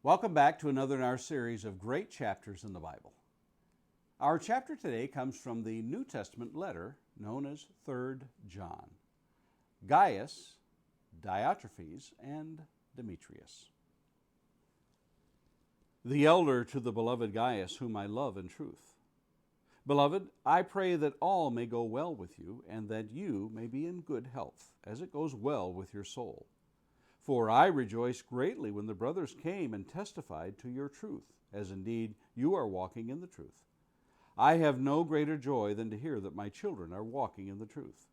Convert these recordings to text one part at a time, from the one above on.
Welcome back to another in our series of great chapters in the Bible. Our chapter today comes from the New Testament letter known as 3 John. Gaius, Diotrephes, and Demetrius. The elder to the beloved Gaius, whom I love in truth. Beloved, I pray that all may go well with you, and that you may be in good health, as it goes well with your soul. For I rejoiced greatly when the brothers came and testified to your truth, as indeed you are walking in the truth. I have no greater joy than to hear that my children are walking in the truth.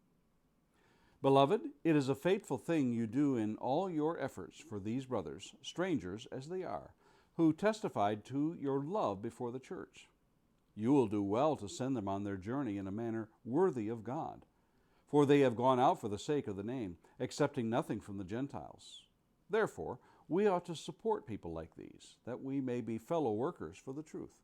Beloved, it is a faithful thing you do in all your efforts for these brothers, strangers as they are, who testified to your love before the church. You will do well to send them on their journey in a manner worthy of God, for they have gone out for the sake of the name, accepting nothing from the Gentiles. Therefore, we ought to support people like these, that we may be fellow workers for the truth.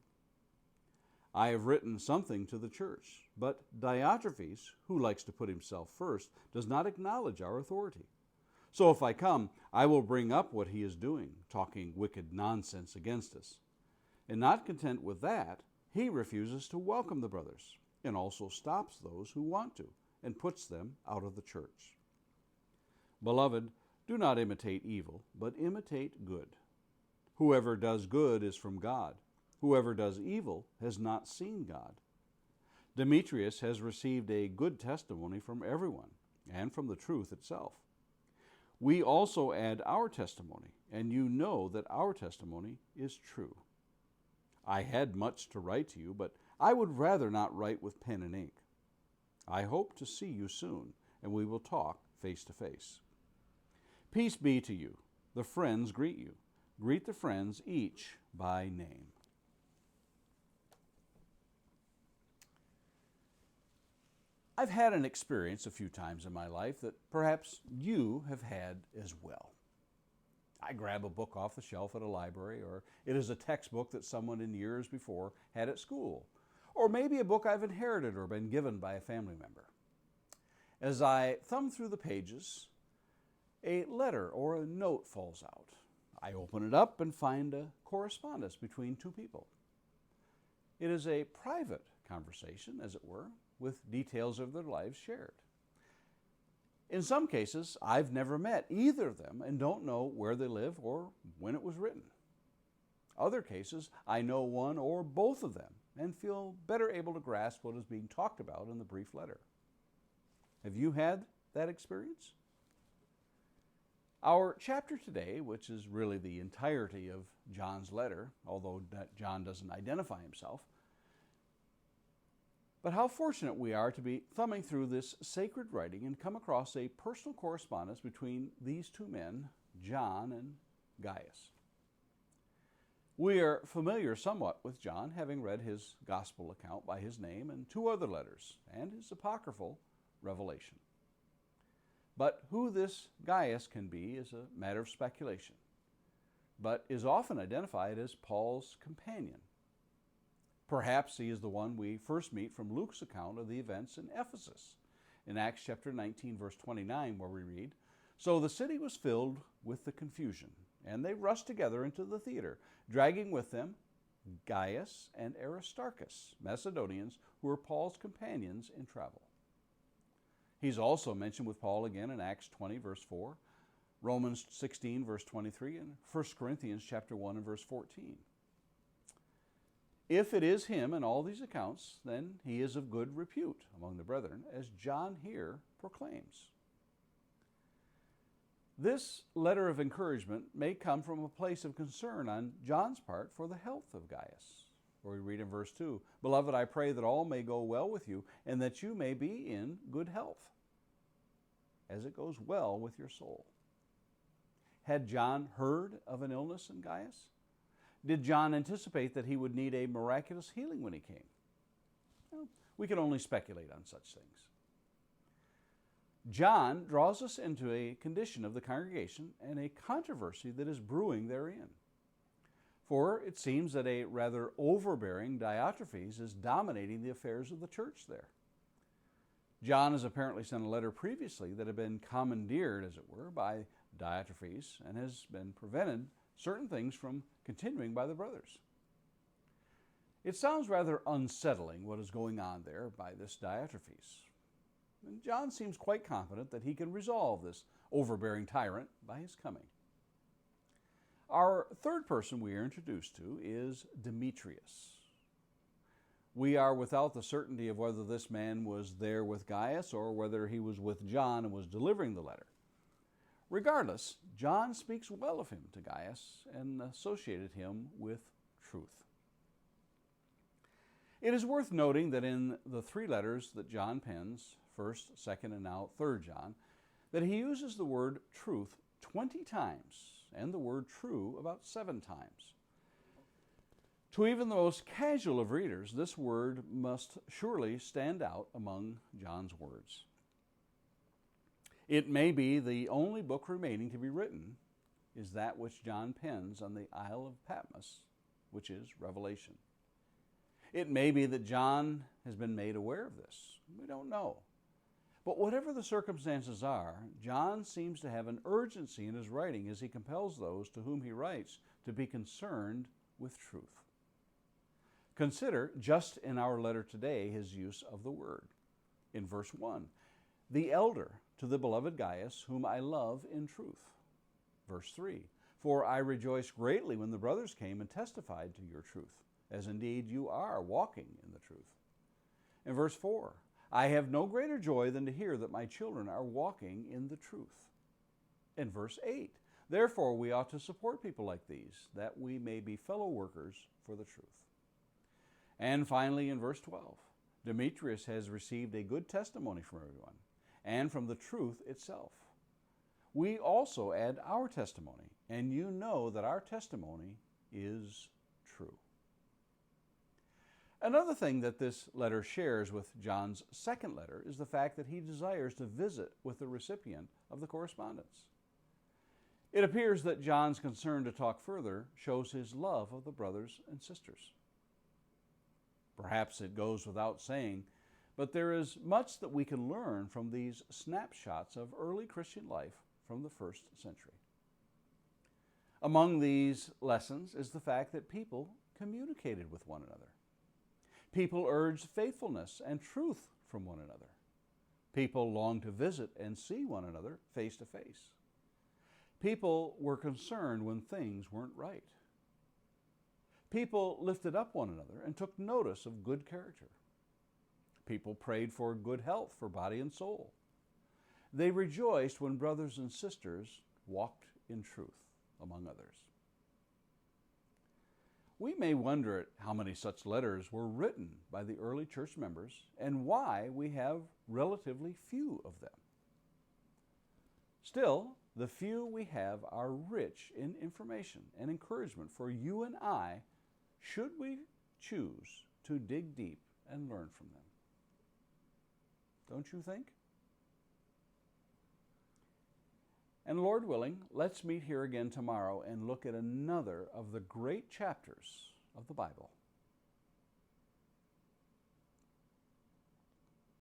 I have written something to the church, but Diotrephes, who likes to put himself first, does not acknowledge our authority. So if I come, I will bring up what he is doing, talking wicked nonsense against us. And not content with that, he refuses to welcome the brothers, and also stops those who want to, and puts them out of the church. Beloved, do not imitate evil, but imitate good. Whoever does good is from God. Whoever does evil has not seen God. Demetrius has received a good testimony from everyone, and from the truth itself. We also add our testimony, and you know that our testimony is true. I had much to write to you, but I would rather not write with pen and ink. I hope to see you soon, and we will talk face to face. Peace be to you. The friends greet you. Greet the friends each by name. I've had an experience a few times in my life that perhaps you have had as well. I grab a book off the shelf at a library, or it is a textbook that someone in years before had at school, or maybe a book I've inherited or been given by a family member. As I thumb through the pages, a letter or a note falls out. I open it up and find a correspondence between two people. It is a private conversation, as it were, with details of their lives shared. In some cases, I've never met either of them and don't know where they live or when it was written. Other cases, I know one or both of them and feel better able to grasp what is being talked about in the brief letter. Have you had that experience? Our chapter today, which is really the entirety of John's letter, although John doesn't identify himself, but how fortunate we are to be thumbing through this sacred writing and come across a personal correspondence between these two men, John and Gaius. We are familiar somewhat with John, having read his gospel account by his name and two other letters, and his apocryphal Revelation. But who this Gaius can be is a matter of speculation, but is often identified as Paul's companion. Perhaps he is the one we first meet from Luke's account of the events in Ephesus, in Acts chapter 19, verse 29, where we read, "So the city was filled with the confusion, and they rushed together into the theater, dragging with them Gaius and Aristarchus, Macedonians, who were Paul's companions in travel." He's also mentioned with Paul again in Acts 20, verse 4, Romans 16, verse 23, and 1 Corinthians chapter 1 and verse 14. If it is him in all these accounts, then he is of good repute among the brethren, as John here proclaims. This letter of encouragement may come from a place of concern on John's part for the health of Gaius, where we read in verse 2, "Beloved, I pray that all may go well with you, and that you may be in good health, as it goes well with your soul." Had John heard of an illness in Gaius? Did John anticipate that he would need a miraculous healing when he came? Well, we can only speculate on such things. John draws us into a condition of the congregation and a controversy that is brewing therein. For it seems that a rather overbearing Diotrephes is dominating the affairs of the church there. John has apparently sent a letter previously that had been commandeered, as it were, by Diotrephes and has been prevented certain things from continuing by the brothers. It sounds rather unsettling what is going on there by this Diotrephes. And John seems quite confident that he can resolve this overbearing tyrant by his coming. Our third person we are introduced to is Demetrius. We are without the certainty of whether this man was there with Gaius or whether he was with John and was delivering the letter. Regardless, John speaks well of him to Gaius and associated him with truth. It is worth noting that in the three letters that John pens, 1st, 2nd, and now 3rd John, that he uses the word truth 20 times and the word true about 7 times. To even the most casual of readers, this word must surely stand out among John's words. It may be the only book remaining to be written is that which John pens on the Isle of Patmos, which is Revelation. It may be that John has been made aware of this. We don't know. But whatever the circumstances are, John seems to have an urgency in his writing as he compels those to whom he writes to be concerned with truth. Consider, just in our letter today, his use of the word. In verse 1, the elder to the beloved Gaius, whom I love in truth. Verse 3, for I rejoiced greatly when the brothers came and testified to your truth, as indeed you are walking in the truth. In verse 4, I have no greater joy than to hear that my children are walking in the truth. In verse 8, therefore we ought to support people like these, that we may be fellow workers for the truth. And finally, in verse 12, Demetrius has received a good testimony from everyone, and from the truth itself. We also add our testimony, and you know that our testimony is true. Another thing that this letter shares with John's second letter is the fact that he desires to visit with the recipient of the correspondence. It appears that John's concern to talk further shows his love of the brothers and sisters. Perhaps it goes without saying, but there is much that we can learn from these snapshots of early Christian life from the first century. Among these lessons is the fact that people communicated with one another. People urged faithfulness and truth from one another. People longed to visit and see one another face to face. People were concerned when things weren't right. People lifted up one another and took notice of good character. People prayed for good health for body and soul. They rejoiced when brothers and sisters walked in truth, among others. We may wonder at how many such letters were written by the early church members and why we have relatively few of them. Still, the few we have are rich in information and encouragement for you and I, should we choose to dig deep and learn from them. Don't you think? And Lord willing, let's meet here again tomorrow and look at another of the great chapters of the Bible.